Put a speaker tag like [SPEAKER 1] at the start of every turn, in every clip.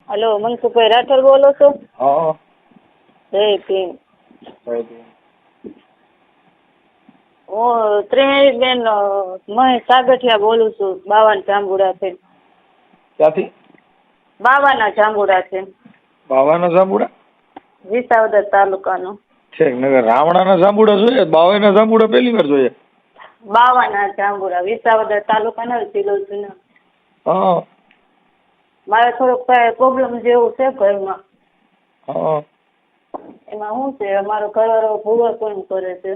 [SPEAKER 1] Hello, Mansukhbhai Rathod બોલો છો?
[SPEAKER 2] હા.
[SPEAKER 1] જય ભીમ.
[SPEAKER 2] જય ભીમ.
[SPEAKER 1] હું ત્રિવેણીબેન મહેશ સાગઠિયા બોલું છું, બાવાના જાંબુડાથી.
[SPEAKER 2] ક્યાંથી?
[SPEAKER 1] બાવાના જાંબુડાથી.
[SPEAKER 2] બાવાના જાંબુડા?
[SPEAKER 1] વિસાવદર તાલુકાનો.
[SPEAKER 2] છે નગર રાવણાના જાંબુડા જોઈએ, બાવાના જાંબુડા પહેલી વાર જોઈએ.
[SPEAKER 1] બાવાના જાંબુડા વિસાવદર તાલુકાનો જિલ્લો જુનાગઢ.
[SPEAKER 2] હા.
[SPEAKER 1] મારે થોડોક પ્રોબ્લેમ જેવું છે ઘરમાં.
[SPEAKER 2] હા.
[SPEAKER 1] એમાં શું છે, અમારો ઘરવાળો ભૂવા પણ કરે છે.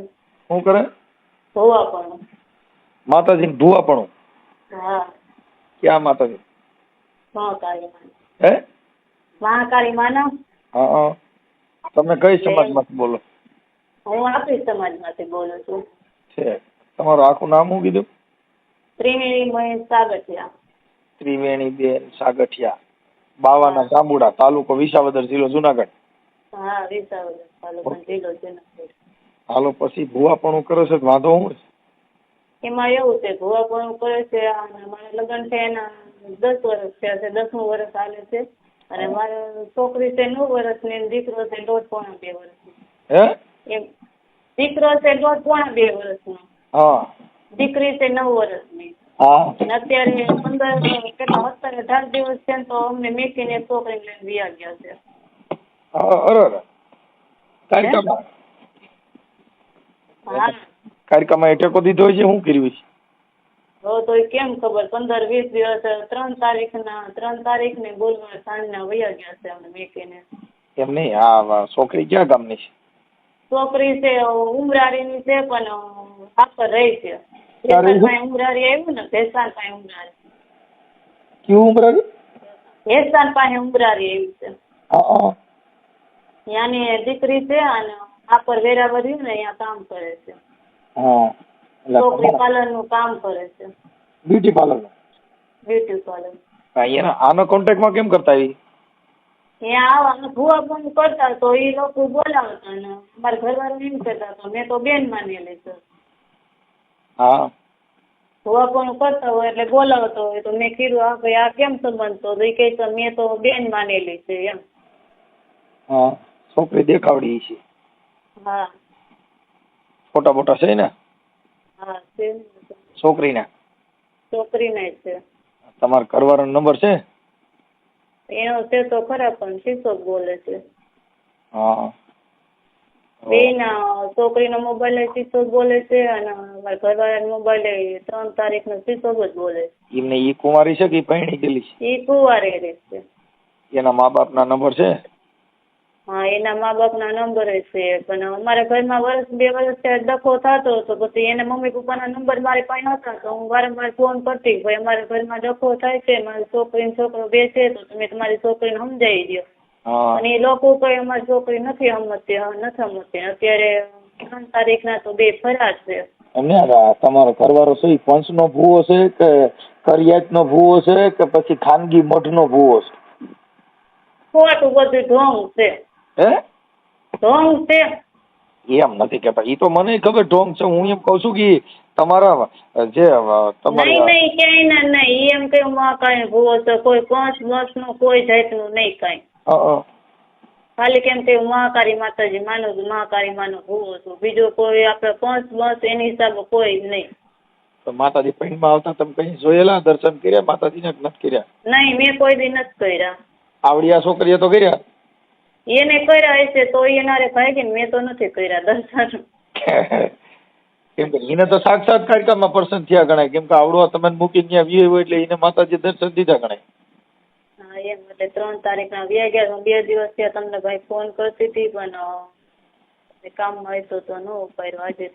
[SPEAKER 2] શું કરે?
[SPEAKER 1] ભૂવા પણ.
[SPEAKER 2] માતાજીને ભૂવાપણું?
[SPEAKER 1] હા.
[SPEAKER 2] ક્યાં માતાજી?
[SPEAKER 1] મહાકાળી માં.
[SPEAKER 2] હે?
[SPEAKER 1] મહાકાળી માનો.
[SPEAKER 2] હા. તમે કઈ સમાજમાંથી બોલો?
[SPEAKER 1] હું આપણી સમાજમાંથી બોલું છું.
[SPEAKER 2] છે. તમારું આખું નામ શું કીધું?
[SPEAKER 1] ત્રિવેણી મહેશ સાગઠિયા.
[SPEAKER 2] ત્રિવેણીબેન સાગઠિયા, બાવાના જાંબુડા, તાલુકો વિસાવદર, જિલ્લો જુનાગઢ.
[SPEAKER 1] હા, વિસાવદર તાલુકો, જિલ્લો જુનાગઢ.
[SPEAKER 2] હાલો, પછી ભૂવાપણું કરે છે વાંધો શું?
[SPEAKER 1] એમાં એવું છે, ભૂવાપણું કરે છે અને મારા લગ્ન છે એના 10 વર્ષ થયા છે, 10મું વર્ષ હાલે છે. અને મારી છોકરી છે 9 વર્ષની અને દીકરો છે 1.5-2 વર્ષનો.
[SPEAKER 2] હે? એમ
[SPEAKER 1] દીકરો છે 1.5-2 વર્ષનો.
[SPEAKER 2] હા.
[SPEAKER 1] દીકરી છે 9 વર્ષની.
[SPEAKER 2] હા.
[SPEAKER 1] અત્યારે 17-18 દિવસ છે તો અમને મેકીને છોકરી લઈને વિયા ગયા છે.
[SPEAKER 2] કાર્યક્રમમાં ટેકો દીધો છે, શું કર્યું છે?
[SPEAKER 1] તો કેમ ખબર, 15-20 દિવસ 3 તારીખને બોલવા સાંજના વયા ગયા છે અમને મેકીને.
[SPEAKER 2] એમ નહીં, આ છોકરી ક્યાં ગામની છે?
[SPEAKER 1] છોકરી છે ઉમરાળીની છે, પણ આખર રહી છે. ઉમરાળી આવ્યું ને, ભેસાણ પાસે ઉમરાળી.
[SPEAKER 2] કેવું ઉમરાળી?
[SPEAKER 1] ભેસાણ પાસે ઉમરાળી આવ્યું છે.
[SPEAKER 2] હા.
[SPEAKER 1] ત્યાંની દીકરી છે અને આખર વેરાવળ રહ્યું ને અહીંયા કામ કરે છે.
[SPEAKER 2] હા.
[SPEAKER 1] છોકરી પાર્લર નું કામ કરે છે.
[SPEAKER 2] Beauty parlour?
[SPEAKER 1] Beauty parlour.
[SPEAKER 2] આનો કોન્ટેક્ટમાં કેમ કરતા આવી?
[SPEAKER 1] ત્યાં ભૂવા પણ કરતા તો એ લોકો બોલાવતા ને મારા ઘરવાળા એમ કહેતા તો મેં તો બેન માનેલી છે.
[SPEAKER 2] હા.
[SPEAKER 1] ભૂવા પણ કરતા હોય એટલે બોલાવતો હોય તો મેં કીધું હા ભાઈ આ કેમ સંબંધ તો એ કહે તો મેં તો બેન માનેલી છે એમ.
[SPEAKER 2] હા. છોકરી દેખાવડી છે?
[SPEAKER 1] હા.
[SPEAKER 2] ફોટા બોટા છે ને?
[SPEAKER 1] હા છે.
[SPEAKER 2] છોકરીના? છોકરીના
[SPEAKER 1] છે.
[SPEAKER 2] તમારા ઘરવાળાનો નંબર છે?
[SPEAKER 1] એનો છે તો ખરા પણ શીશો બોલે છે.
[SPEAKER 2] હા.
[SPEAKER 1] બેના છોકરીનો મોબાઈલ શીશો બોલે છે અને મારા ઘરવાળાનો મોબાઈલ 3 તારીખનો શીશો જ બોલે છે.
[SPEAKER 2] એમને ઈ કુંવારી છે કે પરણી ગયેલી છે?
[SPEAKER 1] ઈ કુંવારી રહે છે.
[SPEAKER 2] એના મા બાપના નંબર છે?
[SPEAKER 1] હા, એના મા બાપના નંબર છે પણ અમારા ઘરમાં 1-2 વર્ષ ડખો થતો હતો, પછી એના મમ્મી પપ્પાના નંબર મારી પાસે નહોતા તો હું વારંવાર ફોન કરતી ભાઈ અમારા ઘરમાં ડખો થાય છે, મારી છોકરીને છોકરો બેસે તો તમે તમારી છોકરીને સમજાવી દો. અને એ લોકો કઈ અમારી છોકરી નથી સમજતી. અત્યારે 3 તારીખના તો 2 ફરાર છે.
[SPEAKER 2] તમારો ઘરવાળો શું પંચનો ભૂવો છે કે કરિયાતનો ભૂવો છે કે પછી ખાનગી મઠનો ભૂવો છે?
[SPEAKER 1] ખોટું બધું ઢોંગ છે.
[SPEAKER 2] હે?
[SPEAKER 1] ઢોંગ છે.
[SPEAKER 2] એમ નથી કેતા, ઈ તો મને ખબર ઢોંગ છે. હું એમ કઉ છું કે તમારા જે
[SPEAKER 1] નહીં ક્યાંય નહીં એમ કે કઈ ભૂવો છે, કોઈ 5 વર્ષનો કોઈ જાતનું નહીં કઈ. ખાલી કેમ કે મહાકાળી માતાજી માનો છું, મહાકાળી માનો ભૂવો છું, બીજો કોઈ આપણે 5 વર્ષ એની હિસાબે કોઈ નહીં.
[SPEAKER 2] તો માતાજી પૈણમાં આવતા તમે કઈ જોયેલા, દર્શન કર્યા માતાજીને નથી કર્યા? નહીં,
[SPEAKER 1] મેં કોઈ દી નથી કર્યા.
[SPEAKER 2] આવડિયા છોકરીએ તો કર્યા?
[SPEAKER 1] એને કર્યા હશે તો એનારે ભાઈ મેં તો નથી કર્યા દર્શન.
[SPEAKER 2] કેમ કે એને તો સાક્ષાત કાર્યક્રમમાં પર્સન થયા ગણાય, કેમ કે આવડો તમે મૂકી ત્યાં વી હોય એટલે એને માતાજી દર્શન દીધા ગણાય.
[SPEAKER 1] હા એમ, એટલે 3 તારીખના વ્યા ગયા. 2 દિવસ થયા તમને ભાઈ ફોન કરતી હતી પણ કામમાં હતો તો ન ઉપાડ્યો. આજે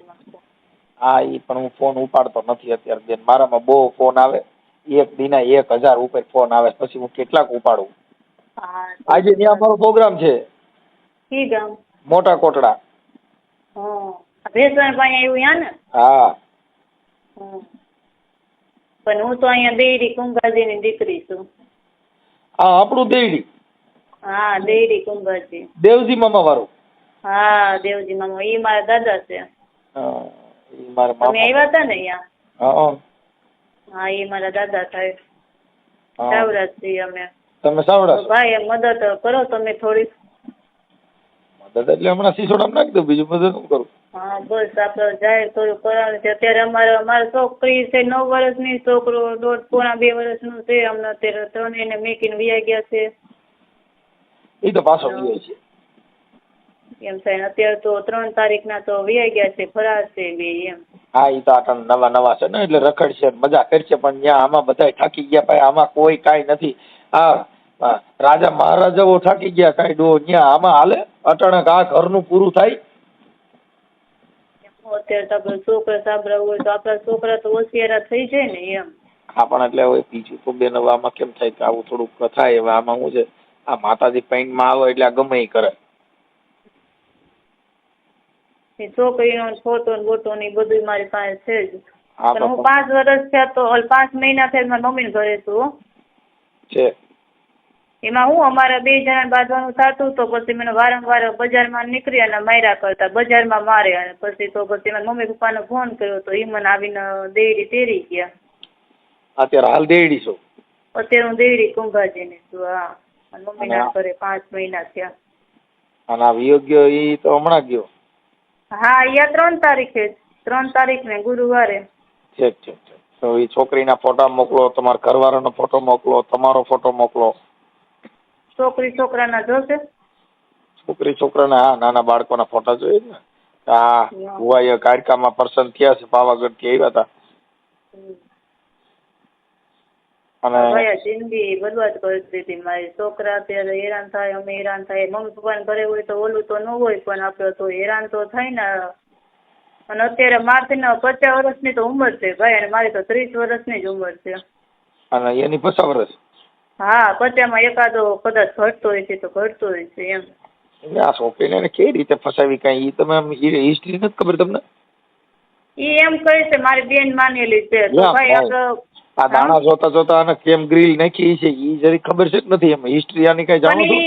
[SPEAKER 2] હા, ઈ પણ હું ફોન ઉપાડતો નથી અત્યારે બેન. મારામાં બહુ ફોન આવે, એક દિના 1000 ઉપર ફોન આવે, પછી હું કેટલાક ઉપાડું. આજે ત્યાં અમારો પ્રોગ્રામ છે.
[SPEAKER 1] કી ગામ?
[SPEAKER 2] મોટા કોટડા.
[SPEAKER 1] ભેસણ પાસે આવ્યું યા ને?
[SPEAKER 2] હા.
[SPEAKER 1] પણ હું તો અહીંયા દેડી કુંભાજીની દીકરી છું.
[SPEAKER 2] હા, આપણું દેડી?
[SPEAKER 1] હા, દેડી કુંભાજી.
[SPEAKER 2] દેવજી મામા વાળું?
[SPEAKER 1] હા, દેવજી મામા. ઈ મારા દાદા છે.
[SPEAKER 2] ઈ મારા મામા.
[SPEAKER 1] તમે આવ્યા હતા ને અહીંયા?
[SPEAKER 2] હા.
[SPEAKER 1] હા, ઈ મારા દાદા થાય. સાવરાજ છીએ અમે.
[SPEAKER 2] તમે સાવડા
[SPEAKER 1] ભાઈ એમ મદદ કરો તમે થોડી.
[SPEAKER 2] મદદ એટલે હમણાં સિસોડામાં નાખી દો, બીજું મદદ શું કરું?
[SPEAKER 1] હા બસ આપણે જાહેર થોડું કરવાનું છે. અત્યારે અમારી છોકરી છે 9 વર્ષની, છોકરો 1.5-2 વર્ષનું છે. અમને અત્યારે 3 એને મેકીને વ્યા ગયા છે.
[SPEAKER 2] એ તો પાછો ગયો છે
[SPEAKER 1] એમ થાય અત્યારે તો 3 તારીખના તો વ્યા ગયા છે, ફરાર છે બે એમ.
[SPEAKER 2] હા એ તો આટલા નવા છે ને એટલે રખડશે મજા કરશે, પણ ત્યાં આમાં બધા થાકી ગયા ભાઈ, આમાં કોઈ કાંઈ નથી. હા રાજા મહારાજાઓ થાકી ગયા કાંઈ ડો ત્યાં આમાં હાલે? અચાનક આ ઘરનું પૂરું થાય.
[SPEAKER 1] અત્યારે તો આપણે છોકરા સાંભળવું હોય તો આપણા છોકરા તો હોશિયાર થઈ જાય ને એમ.
[SPEAKER 2] હા પણ એટલે હવે બીજું તો બેન હવે આમાં કેમ થાય કે આવું થોડુંક થાય. હવે આમાં શું છે, આ માતાજી પેઇન્ટમાં આવે એટલે આ ગમે એ કરે.
[SPEAKER 1] છોકરીનો ફોટો ને બોટો ને બધું મારી પાસે છે જ.
[SPEAKER 2] હા
[SPEAKER 1] પણ હું 5 વર્ષ થયા તો 5 મહિના થયા મારા મમ્મીને ઘરે છું
[SPEAKER 2] છે.
[SPEAKER 1] એમાં હું અમારા 2 જણા બાંધવાનું થતું તો પછી મને વારંવાર બજારમાં નીકળી અને માર્યા કરતા, બજારમાં મારે. અને પછી તો પછી મારા મમ્મી પપ્પાને ફોન કર્યો તો એ મને આવીને દેડી તેડી ગયા.
[SPEAKER 2] અત્યારે હાલ દેડી છો?
[SPEAKER 1] અત્યારે હું દેડી કુંભાજીની છું. હા મમ્મીના ઘરે 5 મહિના થયા.
[SPEAKER 2] અને આ વિયોગ્ય એ તો હમણાં ગયો?
[SPEAKER 1] હા યા 3 તારીખે 3 તારીખને ગુરુવારે.
[SPEAKER 2] ઠીક. તો એ છોકરીના ફોટા મોકલો, તમારા ઘરવાળાનો ફોટો મોકલો, તમારો ફોટો મોકલો.
[SPEAKER 1] છોકરી છોકરાના જોશે?
[SPEAKER 2] છોકરી છોકરાના હા, નાના બાળકોના ફોટા જોઈએ ને. હા ભુવાએ કાયકામાં પર્સન થયા છે, પાવાગઢથી આવ્યા હતા.
[SPEAKER 1] અને જિંદગી બરબાદ કરી દીધી મારી. છોકરા અત્યારે હેરાન થાય, અમે હેરાન થાય. મમ્મી પપ્પાને ઘરે હોય તો ઓલું તો ન હોય, પણ આપડે તો હેરાન તો થાય ને. અને અત્યારે મારથી 50 વર્ષની તો ઉંમર છે ભાઈ, અને મારી તો 30 વર્ષની જ ઉંમર છે.
[SPEAKER 2] અને એની 50 વર્ષ?
[SPEAKER 1] હા 50માં એકાદો કદાચ ઘટતો હોય છે તો ઘટતો હોય છે એમ.
[SPEAKER 2] એટલે આ છોકરીને કેવી રીતે ફસાવી કઈ તમે હિસ્ટ્રી નથી ખબર તમને?
[SPEAKER 1] ઈ એમ કહે છે મારી બેન માનેલી છે તો ભાઈ આપણે
[SPEAKER 2] આ દાણા જોતા અને કેમ ગ્રીલ નાખી છે ઈ જરી ખબર છે કે નથી? એમ હિસ્ટ્રી આની કઈ જાણો છો?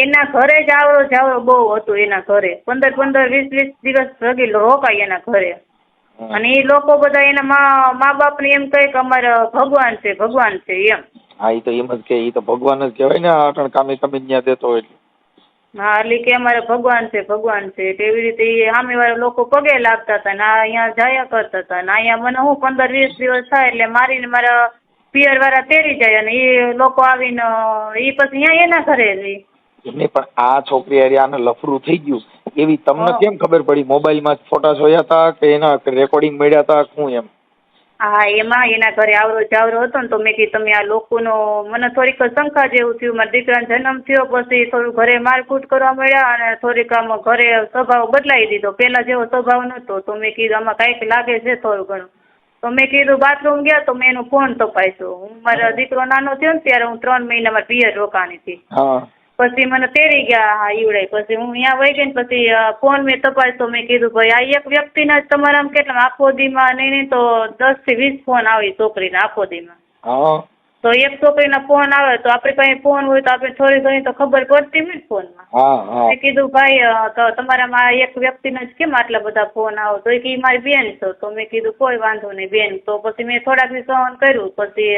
[SPEAKER 1] એના ઘરે જ આવરો બહુ હતું. એના ઘરે 15-20 દિવસ રગી રોકાય એના ઘરે. અને એ લોકો બધા એના મા બાપ ને એમ કહે કે અમારા ભગવાન છે એમ.
[SPEAKER 2] હા એ તો એમ જ કે ઈ તો ભગવાન જ કહેવાય ને, અટણ કામે ત્યાં દેતો હોય.
[SPEAKER 1] હા એટલે કે અમારે ભગવાન છે એવી રીતે સામે વાળા લોકો પગે લાગતા હતા ને અહીંયા જાયા કરતા હતા ને. અહીંયા મને હું 15-20 દિવસ થાય એટલે મારીને મારા પિયર વાળા તેડી જાય અને એ લોકો આવીને એ પછી અહીંયા એના ઘરે રહી.
[SPEAKER 2] એમને પણ આ છોકરી હારે આને લફરું થઈ ગયું એવી તમને કેમ ખબર પડી? મોબાઈલમાં ફોટા જોયા હતા કે એના રેકોર્ડિંગ મળ્યા હતા શું એમ?
[SPEAKER 1] હા એમાં એના ઘરે આવરો જાવરો હતો ને તો મેં કીધું તમે આ લોકોનો મને થોડીક શંકા જેવું થયું. મારા દીકરાનો જન્મ થયો પછી થોડું ઘરે મારકૂટ કરવા મળ્યા અને થોડીક આમ ઘરે સ્વભાવ બદલાવી દીધો. પહેલા જેવો સ્વભાવ નહોતો. તો મેં કીધું આમાં કાંઈક લાગે છે થોડું ઘણું. તો મેં કીધું બાથરૂમ ગયા તો મેં એનો ફોન તપાસ્યો. હું મારા દીકરો નાનો થયો ને ત્યારે હું 3 મહિના મારા પિયર રોકાણી હતી. પછી મને તેડી ગયા ઈવડે. પછી હું અહીંયા વહી ગઈ ને પછી ફોન મેં તપાસ્યો. મેં કીધું ભાઈ આ એક વ્યક્તિના જ તમારા આમ કેટલા આખો દીમાં નહીં તો 10 થી 20 ફોન આવે છોકરીના આખો દીમાં. તો એક છોકરીના ફોન આવે તો આપણે પાસે ફોન હોય તો આપણે થોડી ઘણી તો ખબર પડતી હોય ને ફોનમાં. મેં કીધું ભાઈ તો તમારામાં એક વ્યક્તિના જ કેમ આટલા બધા ફોન આવે? તો એ મારી બેન છે. તો મેં કીધું કોઈ વાંધો નહીં બેન. તો પછી મેં થોડાક દિવસ ફોન કર્યું. પછી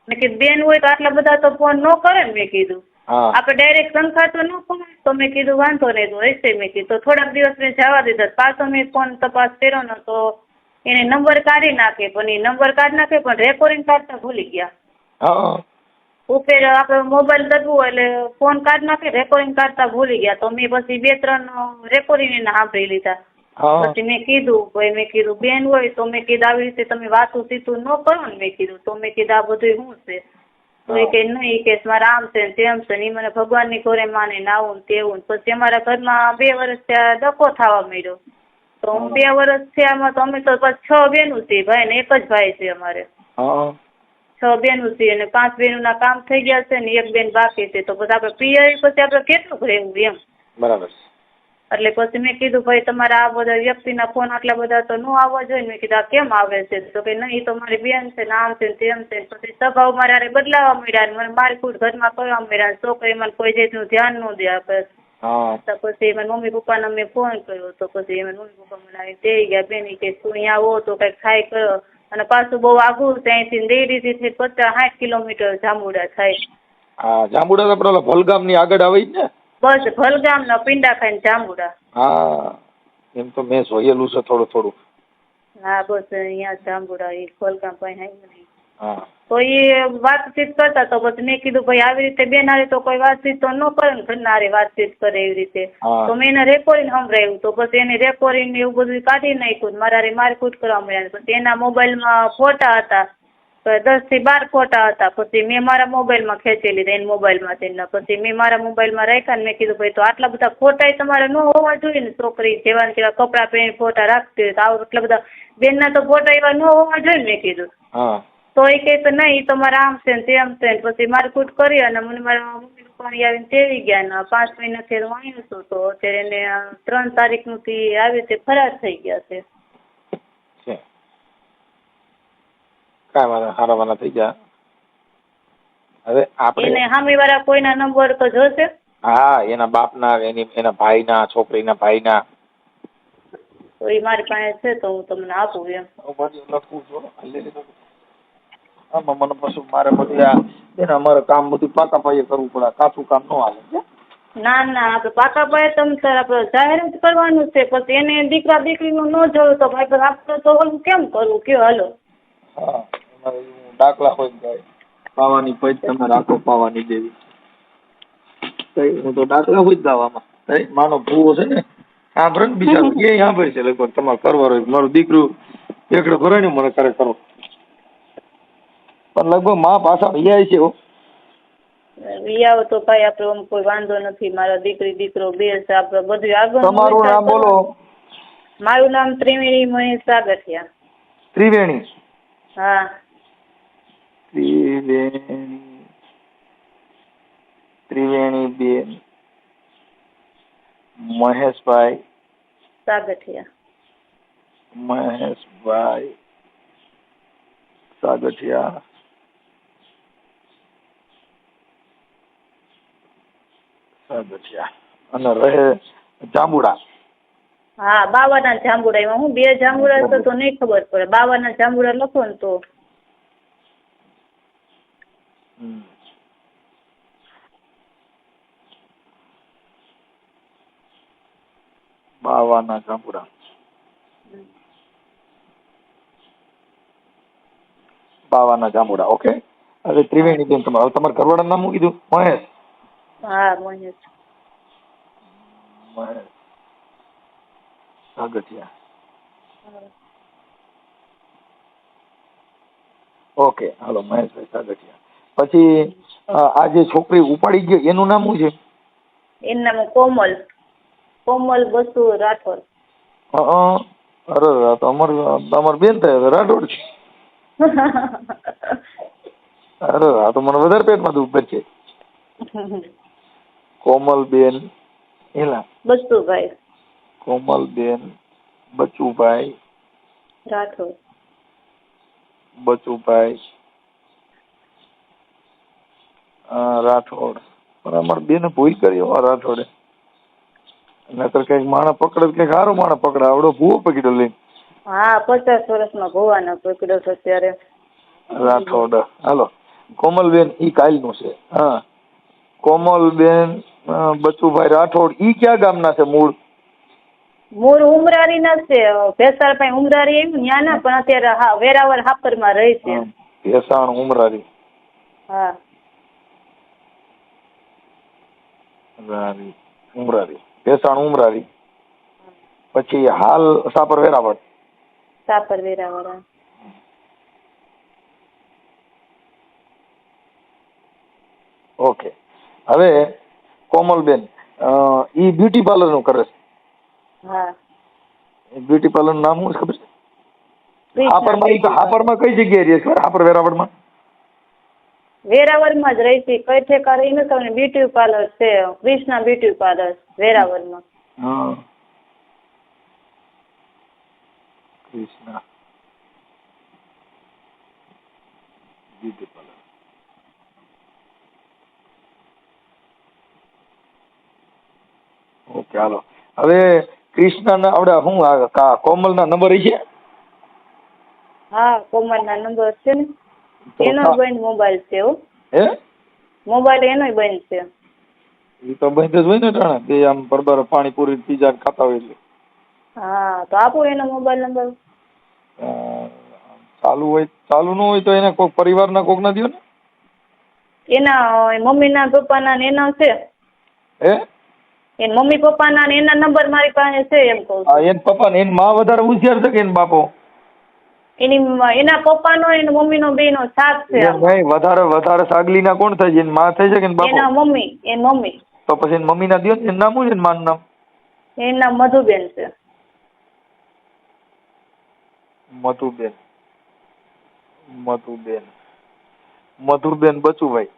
[SPEAKER 1] મેં કીધું બેન હોય તો આટલા બધા તો ફોન ન કરે ને. મેં કીધું આપણે ડાયરેક્ટ શંકા તો ન પડે. તો મેં કીધું વાંધો નહીં તો હશે. મેં કીધું તો થોડાક દિવસ મેં જવા દીધા. પાછો મેં ફોન તપાસ કર્યો ને તો એને નંબર કાઢી નાખે. પણ એ નંબર કાઢી નાખે પણ રેકોર્ડિંગ કાઢતા ભૂલી ગયા. ઉપર આપણે મોબાઈલ દબવું એટલે ફોન કાઢી નાખે, રેકોર્ડિંગ કાઢતા ભૂલી ગયા. તો મેં પછી 2-3 રેકોર્ડિંગ એને સાંભળી લીધા. પછી મેં કીધું બેન હોય તો મેં કીધું આવી રીતે તમે વાતું સીતું ન કરો ને. મેં કીધું તો મેં કીધું આ બધું શું છે? તો એ કે નહીં કે મારા આમ છે તેમ છે. એ મને ભગવાનની ઘરે માને ને આવું ને તેવું. પછી અમારા ઘરમાં 2 વર્ષ ત્યાં ડકો થવા માંડ્યો. તો 2 વર્ષ થયામાં તો અમે તો 6 બહેનું છીએ ભાઈ ને 1 જ ભાઈ છે અમારે. 6 બહેનું છીએ અને 5 બહેનોના કામ થઈ ગયા છે ને 1 બેન બાકી છે. તો પછી આપણે પિયર પછી આપણે કેટલું રહેવું એમ. બરાબર. એટલે પછી મેં કીધું ભાઈ તમારા આ બધા વ્યક્તિના ફોન આટલા બધા તો ન આવવા જોઈએ. મેં કીધું આ કેમ આવે છે? તો કે નહીં તો મારી બેન છે ને આમ છે તેમ છે. પછી સ્વભાવ મારા બદલાવા મળ્યા ને મને મારકૂટ ઘરમાં કરવા મળ્યા. છોકરી મને કોઈ જાતનું ધ્યાન ન દે આપે. તો પછી મારા મમ્મી પપ્પાને મેં ફોન કર્યો. તો પછી એમાં મમ્મી પપ્પા મને તેડી ગયા. બેન કે તું અહીંયા આવો તો કંઈક ખાઈ કરો. અને પાછું બહુ આઘું ત્યાંથી દેડીથી 50-60 કિલોમીટર જાંબુડા થાય.
[SPEAKER 2] હા જાંબુડા તો આપણે ઓલા ભલગામ ની આગળ આવે જ ને.
[SPEAKER 1] બસ ભલગામ ના પીંડા ખાઈને જાંબુડા.
[SPEAKER 2] હા એમ તો મેં જોયેલું છે થોડું થોડું.
[SPEAKER 1] હા બસ અહીંયા જાંબુડા એ ભલગામ પાસે નહીં.
[SPEAKER 2] હા
[SPEAKER 1] તો એ વાતચીત કરતા તો પછી મેં કીધું ભાઈ આવી રીતે બેન હારે તો કોઈ વાતચીત તો ન કરે ને ઘરના હારે વાતચીત કરે એવી રીતે.
[SPEAKER 2] હા.
[SPEAKER 1] તો મેં એને રેકોર્ડિંગ સંભળાવ્યું તો પછી એને રેકોર્ડિંગ એવું બધું કાઢી નાખ્યું મારા હારે મારકૂટ કરવા મળ્યા. પછી એના મોબાઈલમાં ફોટા હતા 10 થી 12 ફોટા હતા. પછી મેં મારા મોબાઈલમાં ખેંચી લીધા એના મોબાઈલમાંથી. પછી મેં મારા મોબાઈલમાં રાખ્યા ને મેં કીધું ભાઈ તો આટલા બધા ફોટા તમારે ન હોવા જોઈએ ને. છોકરી જેવા ને તેવા કપડાં પહેરીને ફોટા રાખતી હોય તો આવું એટલા બધા બેનના તો ફોટા એવા ન હોવા જોઈએ ને મેં કીધું.
[SPEAKER 2] હા
[SPEAKER 1] તો એ કહે તો નહીં તમારે આમ છે ને તેમ છે ને. પછી મારકૂટ કરી અને મને મારા મમ્મી પપ્પાની આવીને તેડી ગયા ને 5 મહિનાથી હું આવ્યું છું તો અત્યારે એને 3 તારીખનું આવી તે ફરાર થઈ ગયા છે.
[SPEAKER 2] કાંઈ વાંધો સારા વાના થઈ ગયા. હવે આપણે
[SPEAKER 1] એને સામેવાળા કોઈના નંબર તો જોશે.
[SPEAKER 2] હા એના બાપના એના ભાઈના છોકરીના ભાઈના
[SPEAKER 1] તો એ મારી પાસે છે તો હું તમને આપું એમ.
[SPEAKER 2] લખું છું આમાં મને પછી મારે બધું એને અમારે કામ બધું પાકા પાયે કરવું પડે. કાચું કામ ન હાલે.
[SPEAKER 1] ના ના આપણે પાકા પાયે તમે સર આપણે જાહેર જ કરવાનું છે. પછી એને દીકરા દીકરીનું ન જોયું તો ભાઈ આપણે તો ઓલું કેમ કરવું કયો હાલો.
[SPEAKER 2] હા એમાં દાખલા હોય જાય પાવાની પૈત તમે રાખો પાવાની દેવી. હું તો દાખલા હોય જ દાવામાં માનો ભૂવો છે ને સાંભળે ને બિચારો એ સાંભળે છે લગભગ તમારે કરવાનો હોય. મારું દીકરું એકડે ભરાય ને મને કરે કરો પણ લગભગ માં પાછા વિયાય છે.
[SPEAKER 1] વિયાવો તો ભાઈ આપણે કોઈ વાંધો નથી. મારા દીકરી દીકરો બે છે આપણે બધું આગળ.
[SPEAKER 2] તમારું નામ બોલો.
[SPEAKER 1] મારું નામ ત્રિવેણી મહેશ સાગઠિયા.
[SPEAKER 2] ત્રિવેણી.
[SPEAKER 1] હા
[SPEAKER 2] ત્રિવેણી બેન મહેશભાઈ
[SPEAKER 1] સાગઠિયા.
[SPEAKER 2] મહેશભાઈ સાગઠિયા. સાગઠિયા અને રહે જાંબુડા.
[SPEAKER 1] હા બાવાના જાંબુડા. એમાં હું 2 જાંબુડા તો નહીં ખબર પડે. બાવાના જાંબુડા લખો ને તો.
[SPEAKER 2] બાવાના જાંબુડા. બાવાના જાંબુડા. ઓકે. હવે ત્રિવેણી બેન તમારું ઘરવાળાનું નામ શું કીધું? મહેશ.
[SPEAKER 1] હા મહેશ.
[SPEAKER 2] મહેશ સાગઠિયા. ઓકે હાલો મહેશભાઈ સાગઠિયા. પછી આ જે છોકરી ઉપાડી ગઈ એનું નામ શું છે?
[SPEAKER 1] એનું નામ કોમલ. કોમલ બસુ રાઠોડ.
[SPEAKER 2] અરે તો અમાર બેન થાય રાઠોડ છે. અરે આ તો મને વધારે પેટમાં દુખ છે. કોમલબેન એલા
[SPEAKER 1] બચુભાઈ.
[SPEAKER 2] કોમલબેન બચુભાઈ
[SPEAKER 1] રાઠોડ.
[SPEAKER 2] બચુભાઈ રાઠોડ. પણ અમારે બેને ભૂલ કરી રાઠોડે. નકર કઈક માણસ પકડે કઈક સારો માણસ પકડે. આવડો ભૂવો પકડ્યો લઈને.
[SPEAKER 1] હા 50 વર્ષમાં ભુવાના પકડ્યો છે ત્યારે.
[SPEAKER 2] રાઠોડ. હાલો કોમલબેન ઈ કાલનું છે. હા કોમલબેન બચુભાઈ રાઠોડ. ઈ ક્યાં ગામના છે મૂળ?
[SPEAKER 1] મૂળ ઉમરારી ના છે. ભેસાણ પાસે ઉમરારી આવ્યું ન્યા ના પણ અત્યારે હા વેરાવળ હાપરમાં રહે છે.
[SPEAKER 2] ભેસાણ ઉમરારી.
[SPEAKER 1] હા
[SPEAKER 2] ઉમરારી ભેસાણ ઉમરારી. પછી હાલ સાપર વેરાવળ.
[SPEAKER 1] સાપર વેરાવળ.
[SPEAKER 2] ઓકે. હવે કોમલબેન ઈ બ્યુટી પાર્લર નું કરે છે.
[SPEAKER 1] હા
[SPEAKER 2] બ્યુટી પાર્લર નું નામ શું ખબર છે? હાપરમાં કઈ જગ્યાએ રહે છે? હાપર વેરાવળમાં.
[SPEAKER 1] વેરાવળમાં જ રહી છે. કઈ ઠેકા રહી નથી. બ્યુટી પાર્લર છે કૃષ્ણા બ્યુટી પાર્લર વેરાવળમાં.
[SPEAKER 2] હા કૃષ્ણા બ્યુટી પાર્લર. ઓકે હાલો. હવે કૃષ્ણના આવડે શું કોમલના નંબર છે?
[SPEAKER 1] હા કોમલના નંબર છે ને. એનો બંધ મોબાઈલ છે.
[SPEAKER 2] હે
[SPEAKER 1] મોબાઈલ એનોય બંધ છે.
[SPEAKER 2] એ તો બંધ જ હોય ને ટાણા બે આમ બરાબર પાણીપુરી પીઝા ખાતા હોય એટલે.
[SPEAKER 1] હા તો આપો એનો મોબાઈલ નંબર.
[SPEAKER 2] ચાલુ ન હોય તો એને કોઈક પરિવારના કોક ના દો ને.
[SPEAKER 1] એના મમ્મીના પપ્પાના ને એના છે.
[SPEAKER 2] હે
[SPEAKER 1] એના મમ્મી પપ્પાના ને એના નંબર મારી પાસે છે એમ કહું છું.
[SPEAKER 2] એન પપ્પા ને એન માં વધારે હોશિયાર છે કે એન બાપો?
[SPEAKER 1] એના પપ્પાનો એના મમ્મીનો બેનો સાથ છે.
[SPEAKER 2] નહીં વધારે સાગલીના કોણ થાય છે? એની માં થાય છે કે બાપો?
[SPEAKER 1] એના મમ્મી.
[SPEAKER 2] તો પછી એની મમ્મીના દો ને. એનું નામ શું છે? એનું માનું નામ?
[SPEAKER 1] એનું નામ મધુબેન છે.
[SPEAKER 2] મધુબેન બચુભાઈ.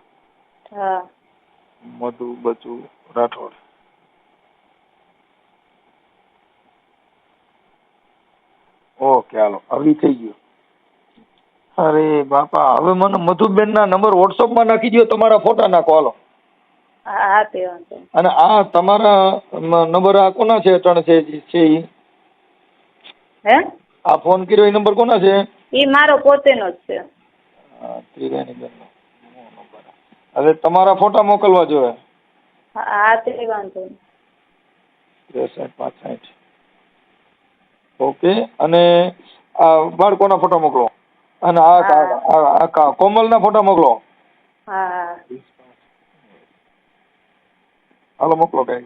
[SPEAKER 1] હા.
[SPEAKER 2] મધુ બચુ રાઠોડ. ઓકે હાલો હવે થઈ ગયું. અરે બાપા હવે મને મધુબેન ના નંબર વોટ્સઅપ માં નાખી દો. તમારા ફોટા નાખો હાલો.
[SPEAKER 1] હા તે વાંધો.
[SPEAKER 2] અને આ તમારા નંબર આ કોના છે? અટણ છે ઈ?
[SPEAKER 1] હે
[SPEAKER 2] આ ફોન કર્યો એ નંબર કોના છે?
[SPEAKER 1] એ મારો પોતેનો જ છે.
[SPEAKER 2] ત્રિવેણી બેન નો નંબર. હવે તમારા ફોટા મોકલવા જોઈએ.
[SPEAKER 1] હા તે વાંધો.
[SPEAKER 2] 6365. ઓકે. અને આ બાળકોના ફોટા મોકલો. અને આ કોમલના ફોટા મોકલો.
[SPEAKER 1] હા.
[SPEAKER 2] હાલો મોકલો કઈ.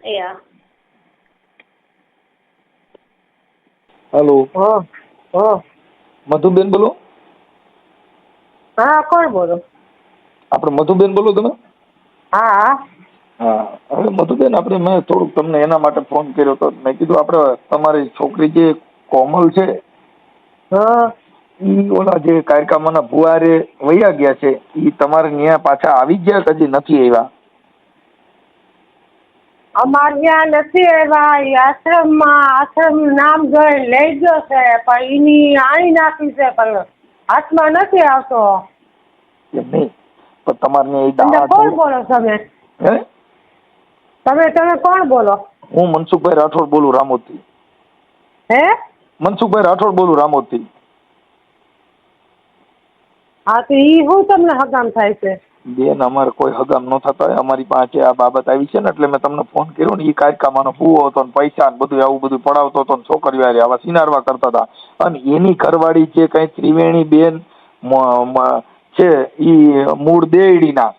[SPEAKER 1] હા.
[SPEAKER 2] હેલો.
[SPEAKER 1] હા.
[SPEAKER 2] મધુબેન બોલો?
[SPEAKER 1] હા કોણ બોલો?
[SPEAKER 2] આપણે મધુબેન બોલો તમે?
[SPEAKER 1] હા.
[SPEAKER 2] હા હવે મધુબેન આપણે મેં થોડુંક તમને એના માટે ફોન કર્યો હતો. મેં કીધું આપણે તમારી છોકરી જે કોમલ છે ઈ ઓલા જે કાયકામાના ભુવારે વયા ગયા છે ઈ તમારે ત્યાં પાછા આવી ગયા કે હજી નથી આવ્યા?
[SPEAKER 3] અમારે ત્યાં નથી આવ્યા. આશ્રમ નામ જોઈ લઈ ગયો છે પણ એની આણી નાખી છે પણ હાથમાં નથી આવતો.
[SPEAKER 2] એમ નહીં પણ તમારે
[SPEAKER 3] કોણ બોલો તમે?
[SPEAKER 2] હે
[SPEAKER 3] તમે કોણ બોલો?
[SPEAKER 2] હું મનસુખભાઈ રાઠોડ બોલું રામોદથી.
[SPEAKER 3] હે
[SPEAKER 2] મનસુખભાઈ રાઠોડ બોલું રામોદથી.
[SPEAKER 3] હા તો ઈ શું તમને હગામ થાય છે?
[SPEAKER 2] બેન અમારે કોઈ હગામ ન થતા હોય. અમારી પાસે આ બાબત આવી છે ને એટલે મેં તમને ફોન કર્યો ને. એ કાયકામાનો ભૂવો હતો ને પૈસા ને બધું આવું બધું પડાવતો હતો ને છોકરીઓ હારે આવા સિનારવા કરતા હતા. અને એની ઘરવાળી જે કઈ ત્રિવેણી બેન છે ઈ મૂળ દેડીના.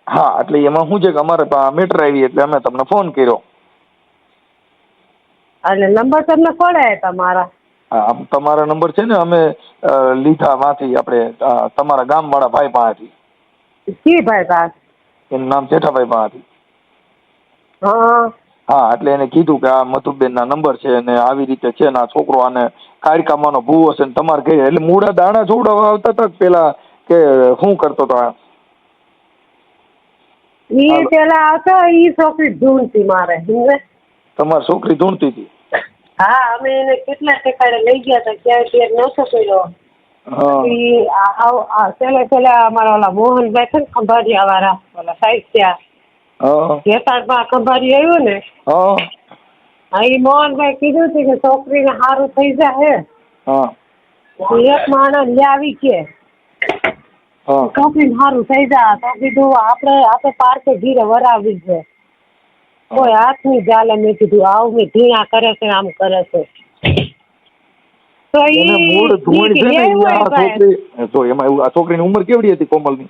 [SPEAKER 2] હા એટલે એમાં શું છે કે અમારે મેટર આવી એટલે અમે તમને ફોન કર્યો.
[SPEAKER 3] અને નંબર તમને કોણે તમારા?
[SPEAKER 2] તમારા નંબર છે ને અમે લીધા માંથી આપણે તમારા ગામ વાળા ભાઈ પાસેથી.
[SPEAKER 3] કી ભાઈ પાસે?
[SPEAKER 2] એનું નામ જેઠાભાઈ પાસેથી.
[SPEAKER 3] હા
[SPEAKER 2] એટલે એને કીધું કે આ મધુબેન ના નંબર છે ને આવી રીતે છે ને આ છોકરો આને કાયકામાનો ભૂવો છે ને તમારે ઘરે એટલે મૂળા દાણા જોવડાવવા આવતા હતા પેલા કે શું કરતો હતો?
[SPEAKER 3] ઈ પેલા આવતો ઈ છોકરી ઢૂંઢતી મારે.
[SPEAKER 2] તમારી છોકરી ઢૂંઢતી હતી?
[SPEAKER 3] હા અમે એને કેટલા ઠેકાડે લઈ ગયા હતા ક્યાંય પેર નહોતો કર્યો. પેલા અમારા ઓલા મોહનભાઈ છે ને ખંભાળિયા વાળા ઓલા સાહિત્યા વેપારમાં ખંભાળી આવ્યું ને એ મોહનભાઈ કીધું હતું કે છોકરીને સારું થઈ જાય એક માણસ લાવી કે છોકરીને સારું થઈ જાય તો કીધું આપણે પાર્કે ઘીરે વરાવી છે કોઈ હાથ ની ચાલે. મેં કીધું આવું મેં ઢીણા કરે છે આમ કરે છે તો
[SPEAKER 2] એમાં આ છોકરીની ઉંમર કેવડી હતી કોમલની?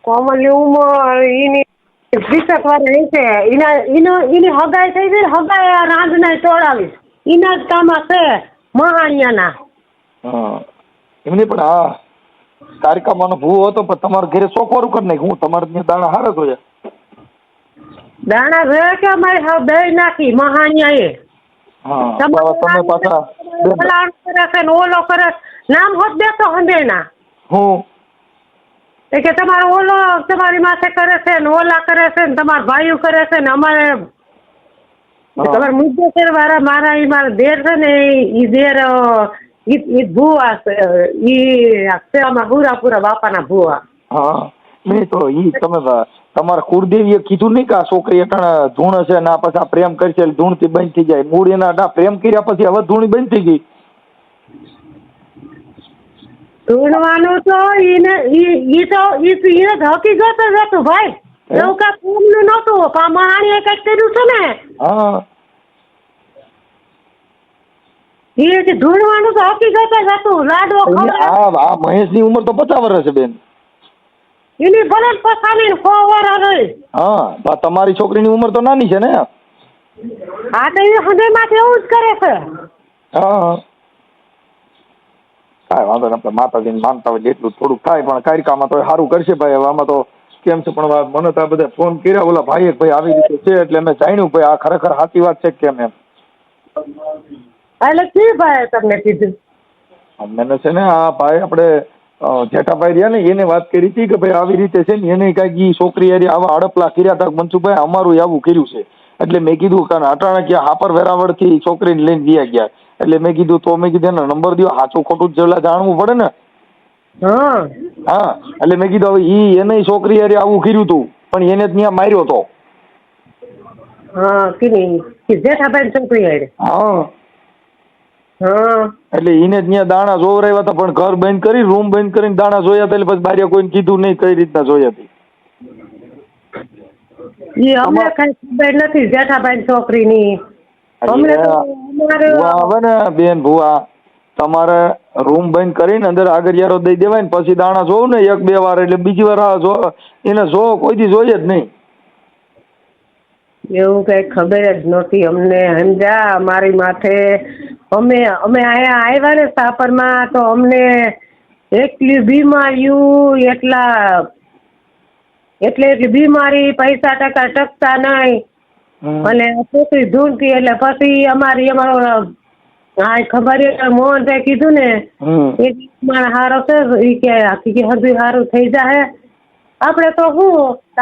[SPEAKER 3] કોમલની ઉંમર એની 20 વર્ષ છે. એની હગાઈ થઈ ગઈ. હગાઈ રાંધના તોડાવી એના જ કામ છે મહાણિયાના.
[SPEAKER 2] એમની પણ આ કારકામાનો ભૂવો હતો પણ તમારા ઘરે સોખવારું કરી નાખ્યું. હું તમારે ત્યાં દાણા હારા જોયા?
[SPEAKER 3] દાણા રહ્યા કે અમારે બે નાખી મહાણિયા
[SPEAKER 2] તમે પાછા
[SPEAKER 3] કરે છે ને ઓલો કરે નામ હોત દેતો હંદેના. કે તમારે ઓલો તમારી માથે કરે છે ને ઓલા કરે છે ને તમારા ભાઈઓ કરે છે ને અમારે તમારે મુદ્દે છે મારા ઈ મારા દેર છે ને ઈ દેર ઈ ભૂવા છે ઈ સેવામાં પૂરા બાપાના ભૂવા.
[SPEAKER 2] નહીં તો ઈ તમે તમારા કુળદેવીએ કીધું નહીં કે આ છોકરી અટાણે ધૂણ છે ના પછી પ્રેમ કરશે ધૂણથી બંધ થઈ જાય. મૂળ એના પ્રેમ કર્યા પછી હવે ધૂણી બંધ થઈ ગઈ.
[SPEAKER 3] ઢૂંઢવાનું તો ઈને હકીકત જ હતું ભાઈ. એવું કાંઈ પૂર્ણ નહોતું પણ મહાણીએ કંઈક કર્યું છે ને.
[SPEAKER 2] હા
[SPEAKER 3] એ ઢૂંઢવાનું તો હકીકત જ હતું. લાડવો ખવડાવ્યો.
[SPEAKER 2] આ મહેશની ઉંમર તો 50 વર્ષ છે બેન.
[SPEAKER 3] એની ભલે જ પસાની 100 વર્ષ રહી.
[SPEAKER 2] હા તો તમારી છોકરીની ઉંમર તો નાની છે ને.
[SPEAKER 3] હા તો એ હૃદયમાંથી એવું જ કરે છે.
[SPEAKER 2] હા કાંઈ વાંધો નહીં, આપણે માતાજીને માનતા હોય જેટલું થોડુંક થાય, પણ કાયકામાં તો સારું કરશે ભાઈ. હવે આમાં તો કેમ છે, પણ મને તો આ બધા ફોન કર્યા ઓલા ભાઈએ ભાઈ આવી રીતે છે એટલે મેં જાણ્યું ભાઈ આ ખરેખર સાચી વાત છે કેમ એમ.
[SPEAKER 3] એટલે કી ભાઈ તમને કીધું?
[SPEAKER 2] મને છે ને આ ભાઈ આપણે જેઠાભાઈ રહ્યા ને એને વાત કરી હતી કે ભાઈ આવી રીતે છે ને એને કાંઈક છોકરી હારે આવા અડપલા કર્યા હતા મનસુખભાઈ, અમારું આવું કર્યું છે. એટલે મેં કીધું કારણ અટાણા ક્યાં હાપર વેરાવળથી છોકરીને લઈને ગયા ગયા એટલે મેં કીધું તો મેં કીધું એનો નંબર દો, સાચું ખોટું જેલા જાણવું પડે ને. હા એટલે મેં કીધું હવે એને છોકરી હારે આવું કર્યું હતું પણ એને જ ત્યાં માર્યો હતો.
[SPEAKER 3] હા જેઠાભાઈ છોકરી હારે.
[SPEAKER 2] હા
[SPEAKER 3] હા
[SPEAKER 2] એટલે એને ત્યાં દાણા જોવરાવ્યા હતા પણ ઘર બંધ કરી રૂમ બંધ કરીને દાણા જોયા હતા એટલે પછી બારે કોઈને કીધું નહીં કઈ રીતના જોયા હતી.
[SPEAKER 3] એ અમને કઈ ખબર નથી જેઠાભાઈ છોકરીની.
[SPEAKER 2] હવે ને બેન ભુવા તમારે રૂમ બંધ કરીને અંદર આગળિયારો દઈ દેવાય ને પછી દાણા જોવું ને 1-2 વાર એટલે બીજી વાર એને જો કોઈ દી જોઈએ જ નહીં.
[SPEAKER 3] એવું કઈ ખબર જ નહોતી અમને. સમજા મારી માથે અમે અહીંયા આવ્યા ને સાપરમાં તો અમને એટલી બીમારીઓ એટલી બીમારી, પૈસા ટકા ટકતા નહીં અને છોકરી ઢૂંઢતી એટલે પછી અમારો હા ખબર મોહનભાઈ કીધું ને એ મારા હારો છે એ કે હજુ સારું થઈ જાય. આપણે તો શું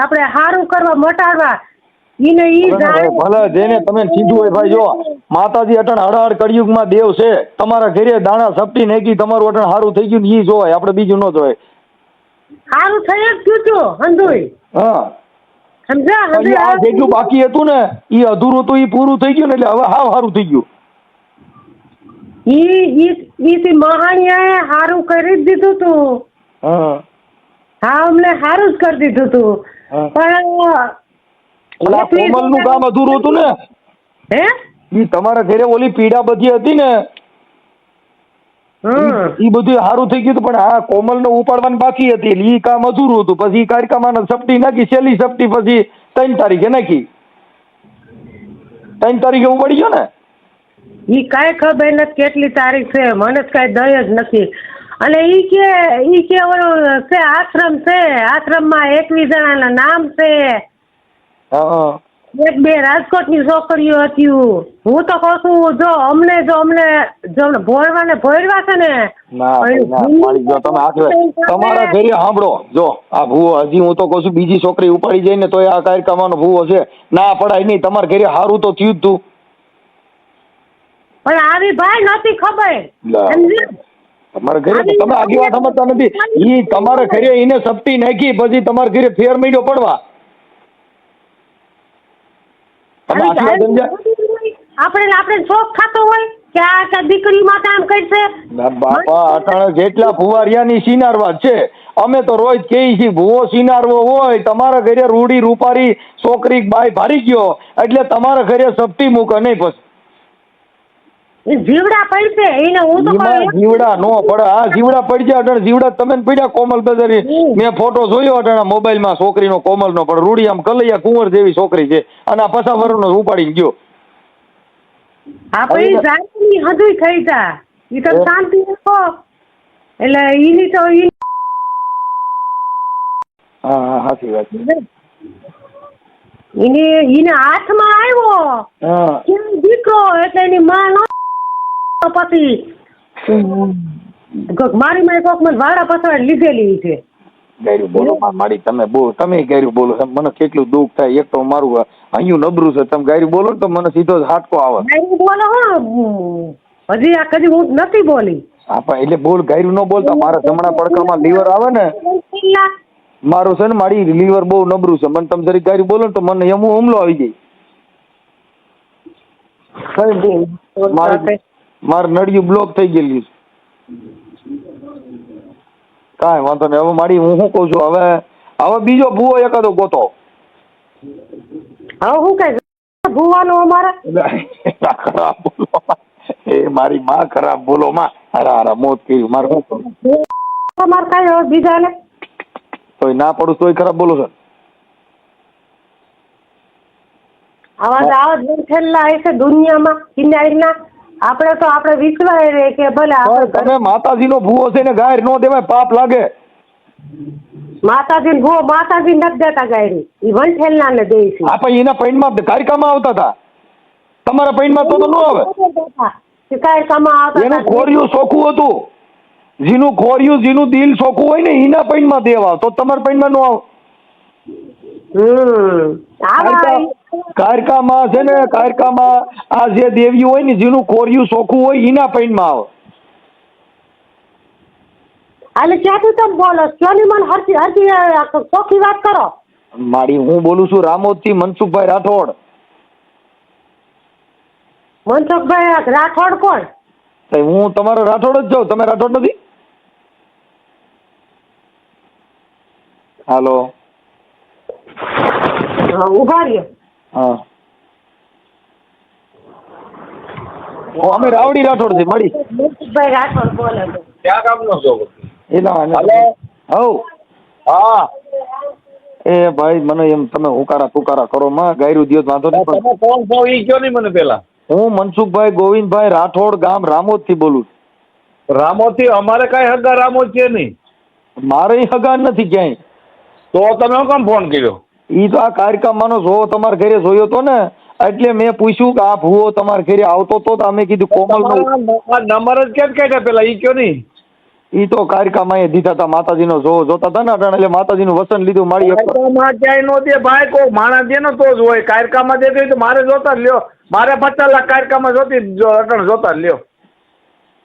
[SPEAKER 3] આપણે સારું કરવા મટાડવા
[SPEAKER 2] ભલે જેને તમે કીધું હોય ભાઈ જો માતાજી અટણ હળહળ કળિયુગમાં દેવ છે. તમારા ઘરે દાણા સપટી નાખી તમારું અટણ સારું થઈ ગયું ઈ જોવાય, આપણે બીજું ન જોવાય.
[SPEAKER 3] સારું થઈ જ ગયું હંધુય.
[SPEAKER 2] હા
[SPEAKER 3] સમજા
[SPEAKER 2] આ જેટલું બાકી હતું ને ઈ અધૂરું હતું ઈ પૂરું થઈ ગયું ને એટલે હવે હાવ સારું થઈ ગયું.
[SPEAKER 3] ઈ મહાણીએ સારું કરી જ દીધું તું. હા અમને સારું જ કરી દીધું તું પણ
[SPEAKER 2] કોમલ નું કામ અધૂરું હતું ને.
[SPEAKER 3] હે
[SPEAKER 2] ઈ તમારા ઘરે ઓલી પીડા બધી હતી ને ઈ બધું સારું થઈ ગયું પણ આ કોમલ ને ઉપાડવાની બાકી હતી એટલે ઈ કામ અધૂરું હતું. પછી કાર્યક્રમ સપટી નાખી, છેલ્લી સપટી પછી 3 તારીખે નાખી. 3 તારીખે ઉપાડી ગયો ને.
[SPEAKER 3] ઈ કાંઈ ખબર નથી કેટલી તારીખ છે, મને કઈ દય જ નથી. અને ઈ કે ઓલું છે આશ્રમ છે, આશ્રમમાં 21 જણાના નામ છે. 1-2 રાજકોટની છોકરીઓ હતી. હું તો કહું છું જો અમને ભોળવા છે ને
[SPEAKER 2] તમારા ઘરે સાંભળો જો આ ભૂવો હજી હું તો કહું છું બીજી છોકરી ઉપાડી જાય ને તો આ કાર્યક્રમનો ભૂવો છે ના પડાય નહીં. તમારા ઘરે સારું તો થયું જ તું
[SPEAKER 3] પણ આવી ભાઈ નથી ખબર.
[SPEAKER 2] તમારા ઘરે તમે આગી વાત સમજતા નથી. ઈ તમારા ઘરે એને સપટી નાખી પછી તમારા ઘરે ફેર મીડ્યો પડવા.
[SPEAKER 3] આપણે શોખ થતો હોય કે આ દીકરી માં કામ કરશે.
[SPEAKER 2] બાપા અટાણે જેટલા ફુવારિયાની સિનારવા છે અમે તો રોજ કહી છીએ ભૂવો સિનારવો હોય તમારા ઘરે રૂડી રૂપારી છોકરી બાય ભારી ગયો એટલે તમારા ઘરે સપટી મૂકે નહીં પછી
[SPEAKER 3] જીવડા પડશે એને હું તો
[SPEAKER 2] જીવડા નો પડે. હા જીવડા પડી જાય અટાણે જીવડા તમે પડ્યા કોમલ બજારી મેં ફોટો જોયો અટાણે મોબાઈલમાં છોકરીનો કોમલ નો પણ રૂડી આમ કલૈયા કુંવર જેવી છોકરી છે અને આ 50 વર્ષનો ઉપાડી ગયો.
[SPEAKER 3] હા પછી જાણની હદુય થઈ જા ઈ તો શાંતિ રાખો એટલે ઈની તો
[SPEAKER 2] હા સાચી વાત છે.
[SPEAKER 3] એને હાથમાં આવ્યો દીકરો એટલે એની માં પછી મારી માં કોક મને વાડા પસવાડ લીધેલી છે.
[SPEAKER 2] ગાયરું બોલો મારી તમે ગાયરું બોલો મને કેટલું દુઃખ થાય. એક તો મારું અહીંયા નબરું છે તમે ગાયરું બોલો તો મને સીધો જ હાટકો આવે.
[SPEAKER 3] ગાયરું બોલો હજી આ કદી હું નથી બોલી.
[SPEAKER 2] હા પણ એટલે બોલ ગાયરું ન બોલતા મારા જમણા પડકામાં લીવર આવે ને મારું છે ને મારી લીવર બહુ નબરું છે. મને તમે જરી ગાયરું બોલો ને તો મને એમું હુમલો આવી જાય. મારે નળિયું બ્લોક થઈ ગયેલું છે. કાંઈ વાંધો નહીં. હવે મારી હું શું કહું છું, હવે બીજો ભૂવો એકાદો ગોતો.
[SPEAKER 3] હવે હું કઈ ભૂવાનો અમારે
[SPEAKER 2] ખરાબ બોલો એ મારી માં, ખરાબ બોલો માં. હારા મોત કર્યું મારે શું કરું?
[SPEAKER 3] તમારે કઈ બીજાને
[SPEAKER 2] તોય ના પડું તોય ખરાબ બોલો છો.
[SPEAKER 3] આવા જ થયેલા છે દુનિયામાં કિનારીના. આપણે તો આપણે વિશ્વાસ રહે કે ભલે
[SPEAKER 2] તમે માતાજીનો ભૂવો છે ને ગાયર નો દેવાય, પાપ લાગે.
[SPEAKER 3] માતાજી ભૂવો માતાજી નથી દેતા ગાયરી, એ વંઠેલના ને દે છે.
[SPEAKER 2] હા પણ એના પૈણમાં કારિકામાં આવતા હતા, તમારા પૈણમાં તો ન આવે.
[SPEAKER 3] કારિકામાં આવતા
[SPEAKER 2] એનું ખોરિયું ચોખ્ખું હતું. જેનું ખોરિયું, જેનું દિલ ચોખ્ખું હોય ને એના પૈણમાં દેવા, તો તમારા પૈણમાં ન આવે. કારિકામાં છે ને, કારિકામાં આ જે દેવી હોય ને જેનું ખોરિયું ચોખ્ખું હોય એના પૈણમાં આવે.
[SPEAKER 3] એટલે ક્યાંથી તમે બોલો ક્યાંની મને હરતી હરતી ચોખ્ખી વાત કરો.
[SPEAKER 2] મારી હું બોલું છું રામોદથી મનસુખભાઈ રાઠોડ.
[SPEAKER 3] મનસુખભાઈ રાઠોડ કોણ?
[SPEAKER 2] હું તમારો રાઠોડ જ જાઉં, તમે રાઠોડ નથી? હાલો,
[SPEAKER 3] ઉભા રહ્યો.
[SPEAKER 2] હા, અમે રાવડી રાઠોડ થી મળી.
[SPEAKER 3] મનસુખભાઈ રાઠોડ બોલે છે.
[SPEAKER 4] ક્યાં કામનો છો? હા
[SPEAKER 2] એ ભાઈ મને એમ તમે હુકારા તુકારા કરો માં, ગાયરું દિયો વાંધો નહીં.
[SPEAKER 4] તમે કોણ છો ઈ કયો નહીં મને પેલા.
[SPEAKER 2] હું મનસુખભાઈ ગોવિંદભાઈ રાઠોડ, ગામ રામોદ થી બોલું.
[SPEAKER 4] રામોથી અમારે કઈ હગા રામોદ છે નહીં.
[SPEAKER 2] મારે હગા નથી ક્યાંય.
[SPEAKER 4] તો તમે હું કેમ ફોન કર્યો?
[SPEAKER 2] ઈ તો આ કાર્યક્રમમાં જો તમારા ઘરે જોયો તો ને, એટલે મેં પૂછ્યું કે આ ભૂવો તમારા ઘરે આવતો તો અમે કીધું કોમલ નો
[SPEAKER 4] નંબર જ કેમ કાઢ્યા પેલા ઈ કયો નહીં.
[SPEAKER 2] ઈ તો કાર્યક્રમમાં દીધા હતા, માતાજીનો જોતા હતા ને એટલે માતાજીનું વચન લીધું. મારી
[SPEAKER 4] ક્યાંય નો દે ભાઈ, કોઈ માણસ દે ને તો જ હોય. કાયરકામાં દેતી તો મારે જોતા જ લ્યો. મારે 50 લાખ કાયરકામાં જોતી અટણ જોતા જ લ્યો.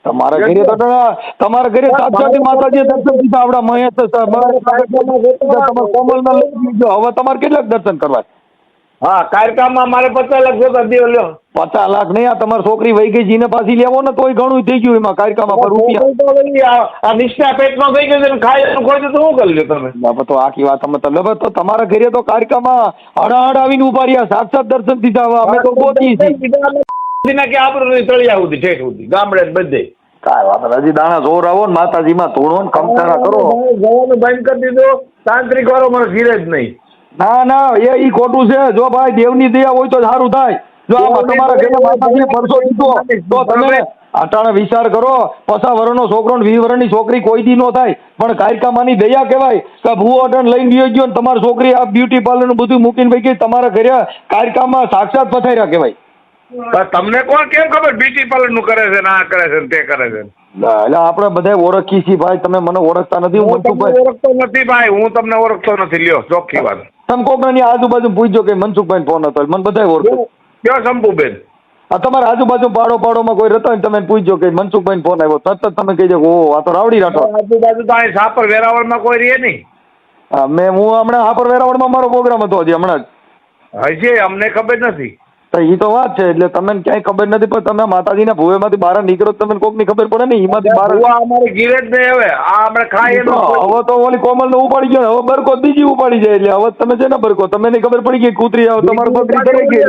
[SPEAKER 2] તમારા ઘરે તો તમારા ઘરે સાક્ષાત માતાજી દર્શન દીધા આપડા મહેશ કોમલ ના લઈ લીધો. હવે તમારે કેટલાક દર્શન કરવા?
[SPEAKER 4] હા, કાયરકામાં મારે 50 લાખ જોતા દે લ્યો.
[SPEAKER 2] 50 લાખ નહીં, આ તમારી છોકરી વહી ગઈ જીને પાછી લેવો ને તોય ઘણું થઈ ગયું એમાં કાયરકામાં રૂપિયા.
[SPEAKER 4] નિષ્ઠા પેટમાં થઈ ગયું છે, ખાઈ ખોઈ તો શું કરી લ્યો તમે?
[SPEAKER 2] તો આખી વાત તમે તો તમારા ઘરે તો કાયરકામાં હડાહડ આવીને ઉભા રહ્યા, સાક્ષાત દર્શન દીધા. અમે તો ગોતી
[SPEAKER 4] કે આપણું તળિયા સુધી ઠેઠ સુધી ગામડે બધે
[SPEAKER 2] કાંઈ વાત હજી દાણા જોર આવો ને માતાજીમાં ધૂણો ને કમકારા કરો.
[SPEAKER 4] જવાનું બંધ કરી દીધું. તાંત્રિક વાળો મને ઘીરે જ નહીં.
[SPEAKER 2] ના ના, એ ખોટું છે. જો ભાઈ દેવની દયા હોય તો સારું થાય. જો આમાં તમારા ઘરે માતાજીને પરસો દીધો તો તમે અટાણે વિચાર કરો. 50 વર્ષનો છોકરો ને 20 વર્ષની છોકરી કોઈ દી નો થાય, પણ કાયરકામાંની દયા કહેવાય કે ભૂવો અટણ લઈને ગયો ને તમારી છોકરી આ બ્યુટી પાર્લર નું બધું મૂકીને ભાઈ તમારા ઘરે કાયરકામાં સાક્ષાત પથાર્યા કહેવાય.
[SPEAKER 4] તમને કોણ કેમ ખબર બ્યુટી પાર્લર નું કરે છે ને આ કરે છે ને તે કરે છે?
[SPEAKER 2] એટલે આપણે બધા ઓળખી છીએ ભાઈ, તમે મને ઓળખતા નથી. હું મનસુખભાઈ
[SPEAKER 4] ઓળખતો નથી ભાઈ, હું તમને ઓળખતો નથી. લ્યો ચોખ્ખી વાત.
[SPEAKER 2] તમે કોકની આજુબાજુ પૂછજો કે મનસુખભાઈ ફોન હતો, મને બધા ઓળખે.
[SPEAKER 4] કયો શંભુબેન?
[SPEAKER 2] આ તમારા આજુબાજુ પાડોમાં કોઈ રહેતા હોય તમે પૂછજો કે મનસુખભાઈ ફોન આવ્યો, તરત તમે કહી દો ઓ આ તો રાવડી રાઠોડ.
[SPEAKER 4] આજુબાજુ તો અહીં સાપર વેરાવળમાં કોઈ રહે નહીં.
[SPEAKER 2] હું હમણાં હાપર વેરાવળમાં મારો પ્રોગ્રામ હતો હજી હમણાં જ.
[SPEAKER 4] હજી અમને ખબર નથી.
[SPEAKER 2] તો એ તો વાત છે. એટલે તમને ક્યાંય ખબર નથી, પણ તમે માતાજીના ભૂવેમાંથી બહાર નીકળો તમને કોકની ખબર પડે ને. એમાંથી બહાર
[SPEAKER 4] અમારે ગીરે જ નહીં. હવે આ આપણે ખાઈએ
[SPEAKER 2] હવે તો ઓલી કોમલ ને ઉપાડી ગયો, હવે બરકો બીજી ઉપાડી જાય. એટલે હવે તમે છે ને બરકો તમને નહીં ખબર પડી ગઈ કૂતરી આવે તમારી બકરી કરી ગઈ.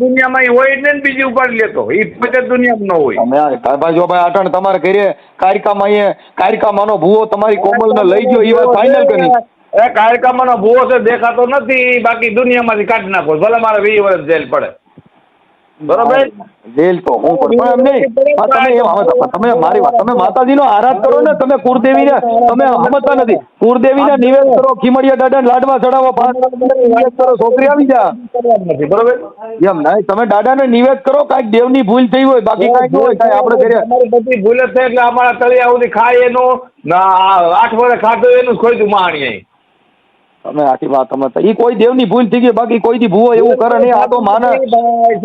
[SPEAKER 4] દુનિયામાં હોય જ ને બીજી ઉપાડી લેતો એ પછી દુનિયામાં ન હોય.
[SPEAKER 2] ભાઈ જો ભાઈ આટણ તમારા ઘરે કાયરકામાંનો ભૂવો તમારી કોમલ ને લઈ ગયો, એ વાત ફાઇનલ કરી.
[SPEAKER 4] એ કાયરકામાંનો ભૂવો છે દેખાતો નથી, બાકી દુનિયામાંથી કાઢી નાખો ભલે મારે 20 વર્ષ જેલ પડે. બરોબર?
[SPEAKER 2] જેલ તો હું પણ એમ નહીં. તમે મારી વાત, તમે માતાજીનો આરાધ કરો ને, તમે કુળદેવીને તમે સમજતા નથી. કુળદેવીને નિવેદ કરો, ખીમડિયા દાદાને લાડવા ચડાવો, 5 નિવેદ કરો, છોકરી આવી જા.
[SPEAKER 4] બરોબર?
[SPEAKER 2] એમ નહીં, તમે દાદાને નિવેદ કરો, કાંઈક દેવની ભૂલ થઈ હોય, બાકી કાંઈક હોય કાંઈ આપણે ઘરે
[SPEAKER 4] બધી ભૂલ જ થાય. એટલે અમારા તળિયા સુધી ખાય એનું 8 વર્ષ ખાધું એનું જ ખોઈતું માણીએ.
[SPEAKER 2] તમે આખી વાત સમજતા. એ કોઈ દેવની ભૂલ થઈ ગઈ, બાકી કોઈ દી ભૂવો એવું કરે નહીં. આ તો માને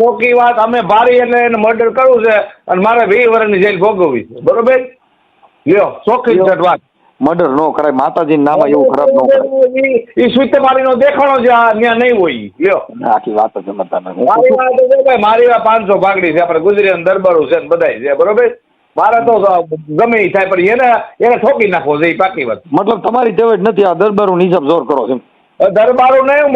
[SPEAKER 4] ચોખ્ખી વાત. અમે ભારી એટલે એને મર્ડર કરવું છે અને મારે 20 વર્ષની જેલ ભોગવવી છે. બરોબર? લ્યો ચોખ્ખી વાત.
[SPEAKER 2] મર્ડર નો કરાય, માતાજીના નામે એવું ખરાબ ન કરાય.
[SPEAKER 4] એ સુતે મારીનો દેખાણો છે ત્યાં નહીં હોય. લ્યો
[SPEAKER 2] આખી વાત જ સમજતા નથી.
[SPEAKER 4] મારી વાત 500 ભાગડી છે, આપણે ગુજરાતી દરબારું છે બધાય છે. બરોબર? મારે તો ગમે એ થાય પણ એને ઠોકી નાખવો છે એ પાકી વાત.
[SPEAKER 2] મતલબ તમારી ટેવ જ નથી આ દરબારું હિસાબ જોર કરો છો?
[SPEAKER 4] દરબારું નહીં,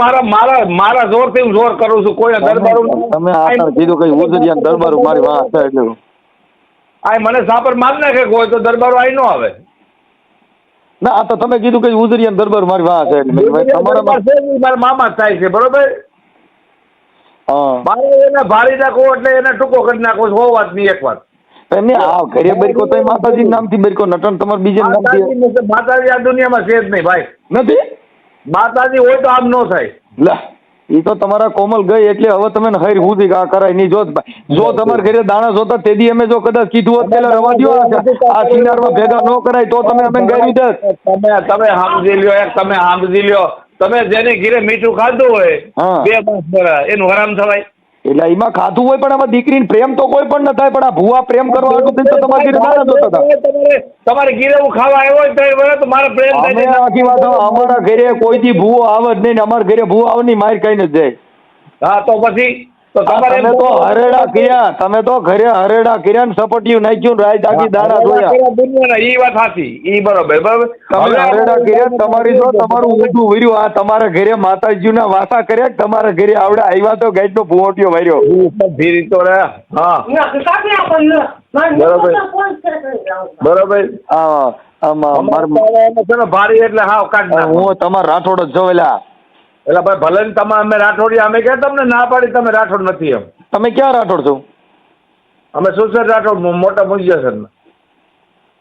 [SPEAKER 4] મારા જોરથી હું જોર કરું છું. કોઈ દરબારું
[SPEAKER 2] તમે આ કીધું કઈ ઉજરિયા દરબારું મારી વાત થાય એટલે
[SPEAKER 4] આ મને સાપર માર નાખે કોઈ તો દરબારું આઈ ન આવે.
[SPEAKER 2] ના આ તો તમે કીધું કે ઉજરિયા દરબાર મારી વાત છે એટલે
[SPEAKER 4] મારા મામા થાય છે બરોબર.
[SPEAKER 2] હા
[SPEAKER 4] મારે એને ભારી નાખો એટલે એને ટૂંકો કરી નાખો. 100 વાત ની એક વાત.
[SPEAKER 2] એમને આ ઘરે બરકો તો માતાજી નામથી બરકો નટન તમારે બીજે નામથી
[SPEAKER 4] માતાજી આ દુનિયામાં છે જ નહીં ભાઈ.
[SPEAKER 2] નથી
[SPEAKER 4] માતાજી હોય તો આમ ન થાય.
[SPEAKER 2] લા એ તો તમારા કોમલ ગઈ એટલે હવે તમે હૈર હુંથી આ કરાય નહીં. જો તમારા ઘરે દાણા જોતા તેદી અમે જો કદાચ કીધું હોત પેલા રવા દ્યો આ સિનારમાં ભેગા ન કરાય તો તમે અમે ગાડી દે.
[SPEAKER 4] તમે સમજી લ્યો, તમે સમજી લ્યો. તમે જેને ઘરે મીઠું ખાધું હોય 2 માસ એનું હરામ થવાય.
[SPEAKER 2] એટલે એમાં ખાધું હોય પણ આમાં દીકરીને પ્રેમ તો કોઈ પણ ન થાય પણ આ ભૂવા પ્રેમ કરવા હતું તો તમારા ઘરે દાણા જોતા હતા.
[SPEAKER 4] તમારે ઘરે હું ખાવા આવ્યો હોય તો મારા પ્રેમ થાય.
[SPEAKER 2] આખી વાત અમારા ઘરે કોઈથી ભૂવો આવે જ નહીં ને અમારા ઘરે ભૂવો આવે નહીં માર કઈ ન જાય.
[SPEAKER 4] હા તો પછી તો
[SPEAKER 2] તમે તો હરેડા કર્યા, તમે તો ઘરે હરેડા કર્યા ને સપટિયું નાખ્યું રાત આખી દાણા ધોયા.
[SPEAKER 4] એ વાત સાચી, એ બરોબર બરોબર.
[SPEAKER 2] તમે હરેડા કર્યા તમારી તો તમારું ઊંધું વર્યું. આ તમારા ઘરે માતાજીના વાસા કર્યા તમારા ઘરે આવડે આવ્યા તો ગાઈડ નો ભૂવટિયો વર્યો.
[SPEAKER 4] ધીરી તો રે. હા બરોબર. ભારી એટલે હા કાઢ નાખો.
[SPEAKER 2] હું તમારા રાઠોડ જ છો એલા.
[SPEAKER 4] એટલે ભાઈ ભલે ને તમે અમે રાઠોડી અમે ક્યાં તમને ના પાડી તમે રાઠોડ નથી એમ.
[SPEAKER 2] તમે ક્યાં રાઠોડ છો?
[SPEAKER 4] અમે સુસર રાઠોડ મોટા મુજ્જસર.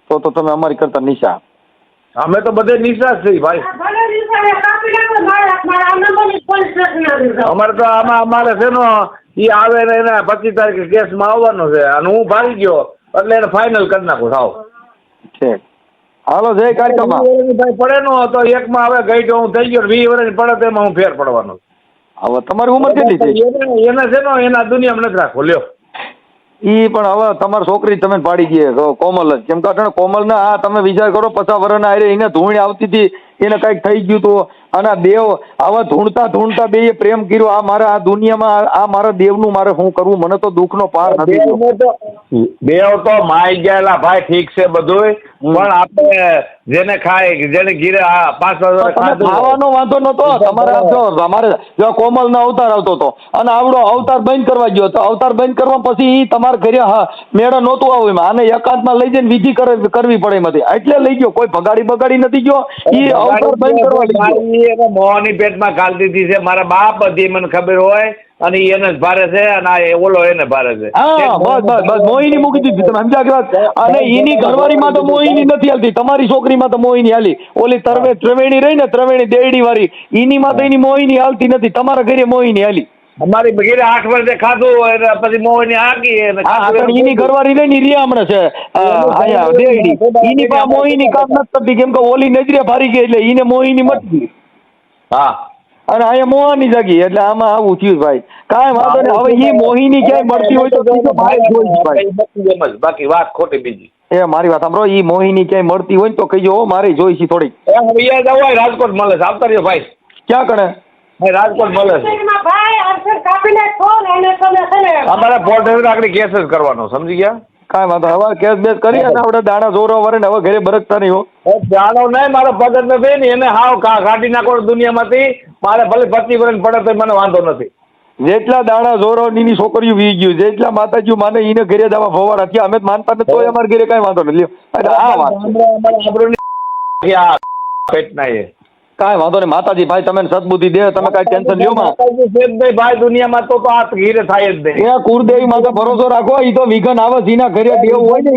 [SPEAKER 2] તો તમે અમારી કરતા નિશા.
[SPEAKER 4] અમે તો બધે નિશા જ છીએ ભાઈ. અમારે તો આમાં અમારે છે ને એ આવે ને એને 25 તારીખે કેસમાં આવવાનો છે અને હું ભાગી ગયો એટલે એને ફાઇનલ કરી નાખું સાવ.
[SPEAKER 2] ઠીક હાલો જય કાર્યક્રમમાં.
[SPEAKER 4] પડે નો તો એકમાં હવે ગઈ હું થઈ ગયો 20 વર્ષ પડે તેમાં હું ફેર પડવાનો.
[SPEAKER 2] હવે તમારી ઉંમર કેટલી છે?
[SPEAKER 4] એને છે ને એના દુનિયામાં નથી રાખવો લ્યો.
[SPEAKER 2] ઈ પણ હવે તમારી છોકરી તમે પાડી ગઈ કોમલ જ. કેમ કે કોમલ ને આ તમે વિચાર કરો 50 વર્ષના આરે એને ધૂણી આવતી હતી એને કઈક થઈ ગયું હતું અને દેવ હવે ધૂણતા બે પ્રેમ કર્યો. આ મારા આ દુનિયામાં આ મારા દેવનું મારે શું કરવું? મને તો દુઃખનો પાર નથી.
[SPEAKER 4] દેવ તો માઈ ગયેલા ભાઈ ઠીક છે બધું પણ આપણે જેને ખાય જેને ઘીરે 5 વર્ષ
[SPEAKER 2] ખાવાનો વાંધો નતો. તમારે જો કોમલ નો અવતાર આવતો હતો અને આવડો અવતાર બંધ કરવા ગયો તો અવતાર બંધ કરવા પછી તમારા ઘરે મેળા નહોતું આવું એમાં આને એકાંતમાં લઈ જઈને વિધિ કરવી પડે એમાંથી એટલે લઈ ગયો. કોઈ બગાડી નથી ગયો. એ અવતાર બંધ કરવા લઈ ગયો.
[SPEAKER 4] મોહની પેટમાં ગાલ દીધી છે મારા બાપ બધી મને ખબર હોય અને એને જ ભારે છે અને ઓલો એને ભારે છે.
[SPEAKER 2] હા બસ મોહિની મૂકી દીધી તમે સમજ્યા કે વાત. અને એની ઘરવાળીમાં તો મોહિની નથી હાલતી. તમારી છોકરીમાં તો મોહિની હાલી. ઓલી ત્રવેણી રહી ને ત્રવેણી દેડી વાળી એની માં તો એની મોહિની હાલતી નથી. તમારા ઘરે મોહિની હાલી.
[SPEAKER 4] અમારી ઘરે 8 વર્ષે ખાધું હોય પછી મોહિની હાકી
[SPEAKER 2] એની ઘરવાળી રહી ને રિયા હમણાં છે અહીંયા દેડી એની પાસે મોહિની કામ નથી કરતી કેમ કે ઓલી નજરે ભારી ગઈ એટલે એને મોહિની મટી.
[SPEAKER 4] હા
[SPEAKER 2] અને અહીંયા મોહાની જાગી એટલે આમાં આવું થયું ભાઈ. કાંઈ વાંધો નહીં. હવે એ મોહિની ક્યાંય મળતી હોય તો
[SPEAKER 4] બાકી વાત ખોટી બીજી.
[SPEAKER 2] એ મારી વાત સાંભળો. એ મોહિની ક્યાંય મળતી હોય ને તો કહીજો મારે જોઈ છે થોડીક.
[SPEAKER 4] રાજકોટ મળે છે આવતા રહ્યો ભાઈ.
[SPEAKER 2] ક્યાં કણે?
[SPEAKER 4] રાજકોટ મળે છે. અમારે પોર્ટ આગળ કેસ જ કરવાનો સમજી ગયા.
[SPEAKER 2] કાંઈ વાંધો. હવે કેસ બેસ કરી અને આપણે દાણા જોરો વરે ને હવે ઘરે બરકતા નહીં હો.
[SPEAKER 4] દાણો નહીં મારો પગત નથી ને એને હાવ કાઢી નાખો દુનિયામાંથી. મારે ભલે 25 વર્ષ પડે તો મને વાંધો નથી.
[SPEAKER 2] જેટલા દાણા જોરો ની છોકરીઓ વી ગયું જેટલા માતાજી માને એને ઘરે દવા ફવારા થયા અમે માનતા નથી તોય અમારે ઘરે કઈ વાંધો નથી. આ વાત કાંઈ વાંધો નહીં. માતાજી ભાઈ તમે સદબુદ્ધિ દે તમે કઈ ટેન્શન લ્યો માં
[SPEAKER 4] ભાઈ દુનિયામાં તો આ ઘીરે થાય જ નહીં.
[SPEAKER 2] એ કુળદેવી માથે ભરોસો રાખો. એ તો વિઘન આવે જીના ઘરે દેવ હોય ને.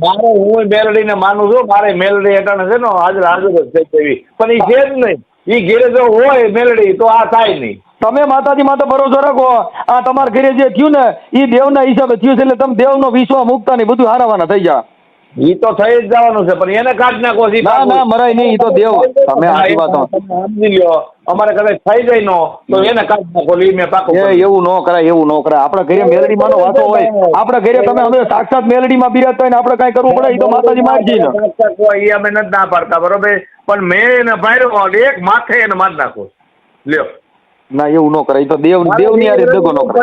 [SPEAKER 4] મારે હું મેલડીને માનું છું. મારે મેલડી હેઠળ છે ને હાજર જ છે તેવી પણ એ છે જ નહીં. એ ઘેરે જો હોય મેલડી તો આ થાય નહીં.
[SPEAKER 2] તમે માતાજી માથે ભરોસો રાખો. આ તમારા ઘરે જે થયું ને એ દેવના હિસાબે થયું છે એટલે તમે દેવનો વિશ્વાસ મૂકતા નહીં બધું હારાવાના થઈ જાય.
[SPEAKER 4] ઈ તો થઈ જ જવાનું છે પણ એને કાઢ નાખો.
[SPEAKER 2] ના મરાય નહીં. ઈ તો દેવ તમે આખી વાત
[SPEAKER 4] સમજી લ્યો. અમારે કદાચ થઈ જાય નો તો એને કાઢ નાખો. મેં પાકો
[SPEAKER 2] એવું ન કરાય એવું ન કરાય. આપણા ઘરે મેલડીમાં નો વાતો હોય. આપણા ઘરે તમે અમે સાક્ષાત મેલડીમાં બિરાજતા હોય ને આપણે કઈ કરવું પડે એ તો માતાજી મારજી ને.
[SPEAKER 4] એ અમે નથી ના પાડતા બરોબર પણ મેં એને ભાર્યો એક માથે એને માર નાખો લ્યો.
[SPEAKER 2] ના એવું ન કરે. ઈ તો દેવની હારે દગો ન કરે.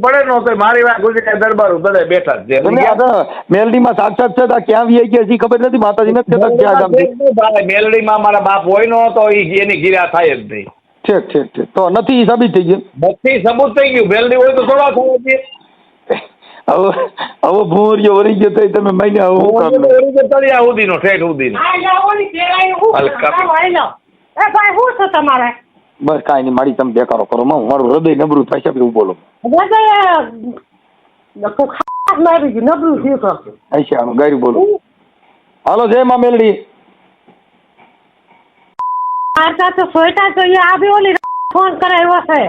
[SPEAKER 4] પડે નો તો મારી વાત ગુજરાત દરબાર તળે બેઠા જ છે.
[SPEAKER 2] તમે આ તો મેલડીમાં સાક્ષાત છે તો ક્યાં વી ગયા છે ખબર નથી. માતાજી નથી કહેતા ક્યાં ગામથી.
[SPEAKER 4] મેલડીમાં મારા બાપ હોય નો તો એની ગીરા થાય જ નહીં.
[SPEAKER 2] ઠીક તો નથી ઈ સાબિત થઈ ગયું.
[SPEAKER 4] બધી સબૂત થઈ ગયું. મેલડી હોય તો થોડા થવા દે.
[SPEAKER 2] હવે ભૂરિયો વળી ગયો તો તમે મહિના
[SPEAKER 4] તળિયા સુધીનો ઠેઠ સુધીનો.
[SPEAKER 3] એ ભાઈ શું છે તમારે?
[SPEAKER 2] બસ કાંઈ નહીં મારી તમે બેકારો કરો. મારું હૃદય નબળું થાય છે એવું બોલો.
[SPEAKER 3] મારી ગયું નબળું થયું તો
[SPEAKER 2] આનું ગાયરું બોલો. હાલો જય માં મેલડી.
[SPEAKER 3] મારતા તો સોયટા તો એ આવી ઓલી ફોન કરાવ્યો છે.